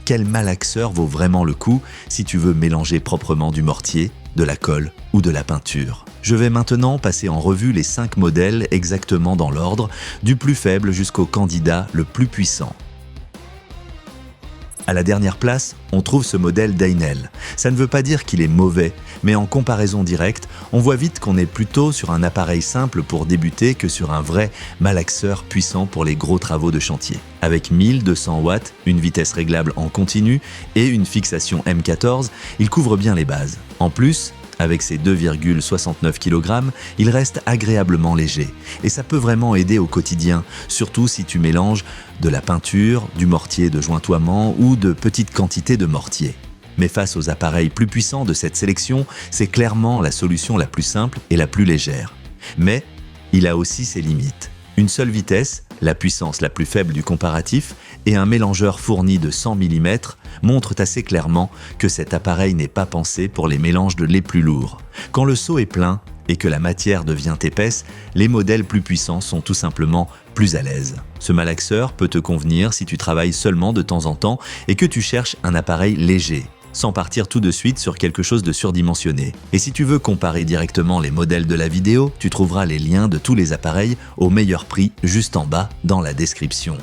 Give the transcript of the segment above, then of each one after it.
quel malaxeur vaut vraiment le coup si tu veux mélanger proprement du mortier, de la colle ou de la peinture. Je vais maintenant passer en revue les 5 modèles exactement dans l'ordre, du plus faible jusqu'au candidat le plus puissant. À la dernière place, on trouve ce modèle Deinel. Ça ne veut pas dire qu'il est mauvais, mais en comparaison directe, on voit vite qu'on est plutôt sur un appareil simple pour débuter que sur un vrai malaxeur puissant pour les gros travaux de chantier. Avec 1200 watts, une vitesse réglable en continu et une fixation M14, il couvre bien les bases. En plus, avec ses 2,69 kg, il reste agréablement léger. Et ça peut vraiment aider au quotidien, surtout si tu mélanges de la peinture, du mortier de jointoiement ou de petites quantités de mortier. Mais face aux appareils plus puissants de cette sélection, c'est clairement la solution la plus simple et la plus légère. Mais il a aussi ses limites. Une seule vitesse, la puissance la plus faible du comparatif, et un mélangeur fourni de 100 mm montrent assez clairement que cet appareil n'est pas pensé pour les mélanges les plus lourds. Quand le seau est plein et que la matière devient épaisse, les modèles plus puissants sont tout simplement plus à l'aise. Ce malaxeur peut te convenir si tu travailles seulement de temps en temps et que tu cherches un appareil léger, sans partir tout de suite sur quelque chose de surdimensionné. Et si tu veux comparer directement les modèles de la vidéo, tu trouveras les liens de tous les appareils au meilleur prix juste en bas dans la description.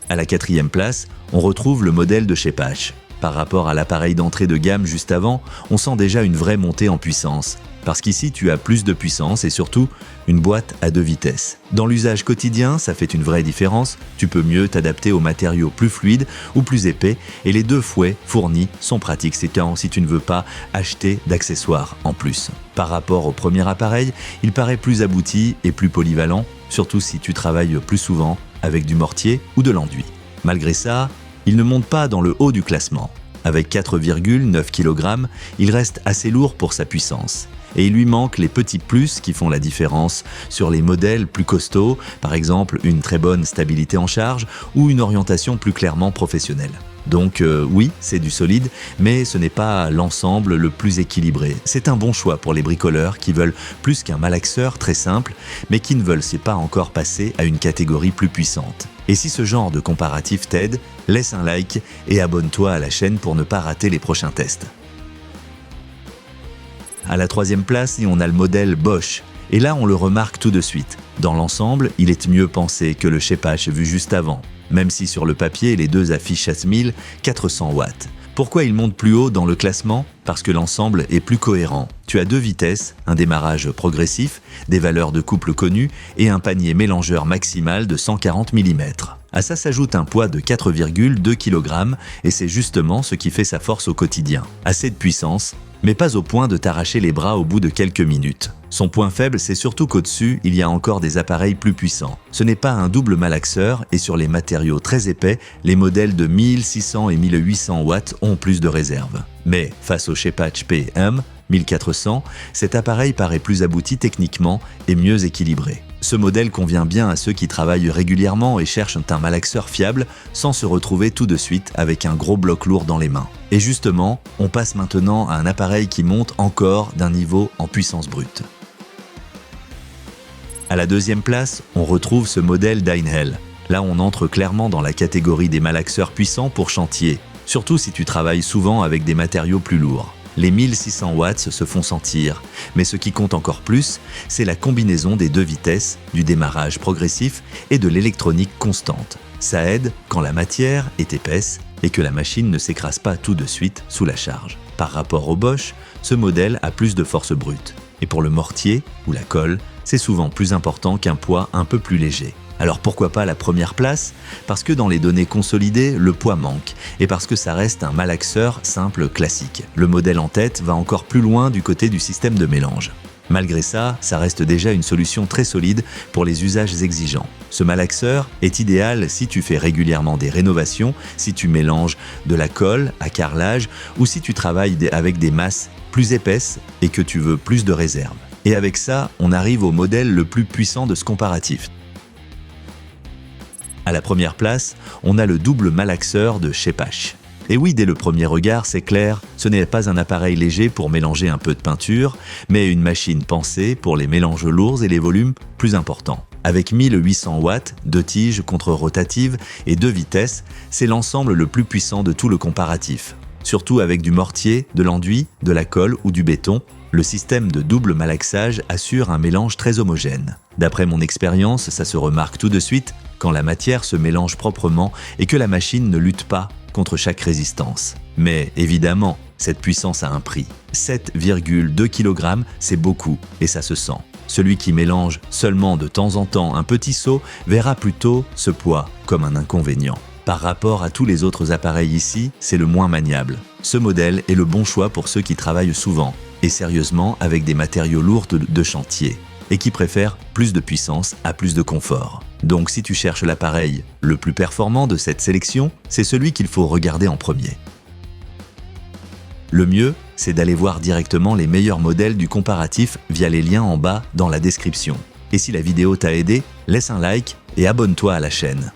À la 4e place, on retrouve le modèle de chez Pasch. Par rapport à l'appareil d'entrée de gamme juste avant, on sent déjà une vraie montée en puissance. Parce qu'ici, tu as plus de puissance et surtout, une boîte à 2 vitesses. Dans l'usage quotidien, ça fait une vraie différence. Tu peux mieux t'adapter aux matériaux plus fluides ou plus épais et les 2 fouets fournis sont pratiques si tu ne veux pas acheter d'accessoires en plus. Par rapport au premier appareil, il paraît plus abouti et plus polyvalent, surtout si tu travailles plus souvent avec du mortier ou de l'enduit. Malgré ça, il ne monte pas dans le haut du classement. Avec 4,9 kg, il reste assez lourd pour sa puissance. Et il lui manque les petits plus qui font la différence sur les modèles plus costauds, par exemple une très bonne stabilité en charge ou une orientation plus clairement professionnelle. Donc oui, c'est du solide, mais ce n'est pas l'ensemble le plus équilibré. C'est un bon choix pour les bricoleurs qui veulent plus qu'un malaxeur très simple, mais qui ne veulent pas encore passer à une catégorie plus puissante. Et si ce genre de comparatif t'aide, laisse un like et abonne-toi à la chaîne pour ne pas rater les prochains tests. À la 3e place, on a le modèle Bosch. Et là, on le remarque tout de suite. Dans l'ensemble, il est mieux pensé que le chez Pasch vu juste avant, même si sur le papier, les 2 affichent à 1400 watts. Pourquoi il monte plus haut dans le classement? Parce que l'ensemble est plus cohérent. Tu as 2 vitesses, un démarrage progressif, des valeurs de couple connues et un panier mélangeur maximal de 140 mm. À ça s'ajoute un poids de 4,2 kg et c'est justement ce qui fait sa force au quotidien. Assez de puissance, mais pas au point de t'arracher les bras au bout de quelques minutes. Son point faible, c'est surtout qu'au-dessus, il y a encore des appareils plus puissants. Ce n'est pas un double malaxeur et sur les matériaux très épais, les modèles de 1600 et 1800 watts ont plus de réserve. Mais face au chez Pasch PM 1400, cet appareil paraît plus abouti techniquement et mieux équilibré. Ce modèle convient bien à ceux qui travaillent régulièrement et cherchent un malaxeur fiable sans se retrouver tout de suite avec un gros bloc lourd dans les mains. Et justement, on passe maintenant à un appareil qui monte encore d'un niveau en puissance brute. À la 2e place, on retrouve ce modèle Deinel. Là, on entre clairement dans la catégorie des malaxeurs puissants pour chantier, surtout si tu travailles souvent avec des matériaux plus lourds. Les 1600 watts se font sentir, mais ce qui compte encore plus, c'est la combinaison des 2 vitesses, du démarrage progressif et de l'électronique constante. Ça aide quand la matière est épaisse et que la machine ne s'écrase pas tout de suite sous la charge. Par rapport au Bosch, ce modèle a plus de force brute. Et pour le mortier ou la colle, c'est souvent plus important qu'un poids un peu plus léger. Alors pourquoi pas la première place? Parce que dans les données consolidées, le poids manque et parce que ça reste un malaxeur simple classique. Le modèle en tête va encore plus loin du côté du système de mélange. Malgré ça, ça reste déjà une solution très solide pour les usages exigeants. Ce malaxeur est idéal si tu fais régulièrement des rénovations, si tu mélanges de la colle à carrelage ou si tu travailles avec des masses plus épaisses et que tu veux plus de réserve. Et avec ça, on arrive au modèle le plus puissant de ce comparatif. À la première place, on a le double malaxeur de chez Pasch. Et oui, dès le premier regard, c'est clair, ce n'est pas un appareil léger pour mélanger un peu de peinture, mais une machine pensée pour les mélanges lourds et les volumes plus importants. Avec 1800 watts, 2 tiges contre-rotatives et 2 vitesses, c'est l'ensemble le plus puissant de tout le comparatif. Surtout avec du mortier, de l'enduit, de la colle ou du béton, le système de double malaxage assure un mélange très homogène. D'après mon expérience, ça se remarque tout de suite quand la matière se mélange proprement et que la machine ne lutte pas contre chaque résistance. Mais évidemment, cette puissance a un prix. 7,2 kg, c'est beaucoup et ça se sent. Celui qui mélange seulement de temps en temps un petit seau verra plutôt ce poids comme un inconvénient. Par rapport à tous les autres appareils ici, c'est le moins maniable. Ce modèle est le bon choix pour ceux qui travaillent souvent et sérieusement avec des matériaux lourds de chantier et qui préfèrent plus de puissance à plus de confort. Donc si tu cherches l'appareil le plus performant de cette sélection, c'est celui qu'il faut regarder en premier. Le mieux, c'est d'aller voir directement les meilleurs modèles du comparatif via les liens en bas dans la description. Et si la vidéo t'a aidé, laisse un like et abonne-toi à la chaîne.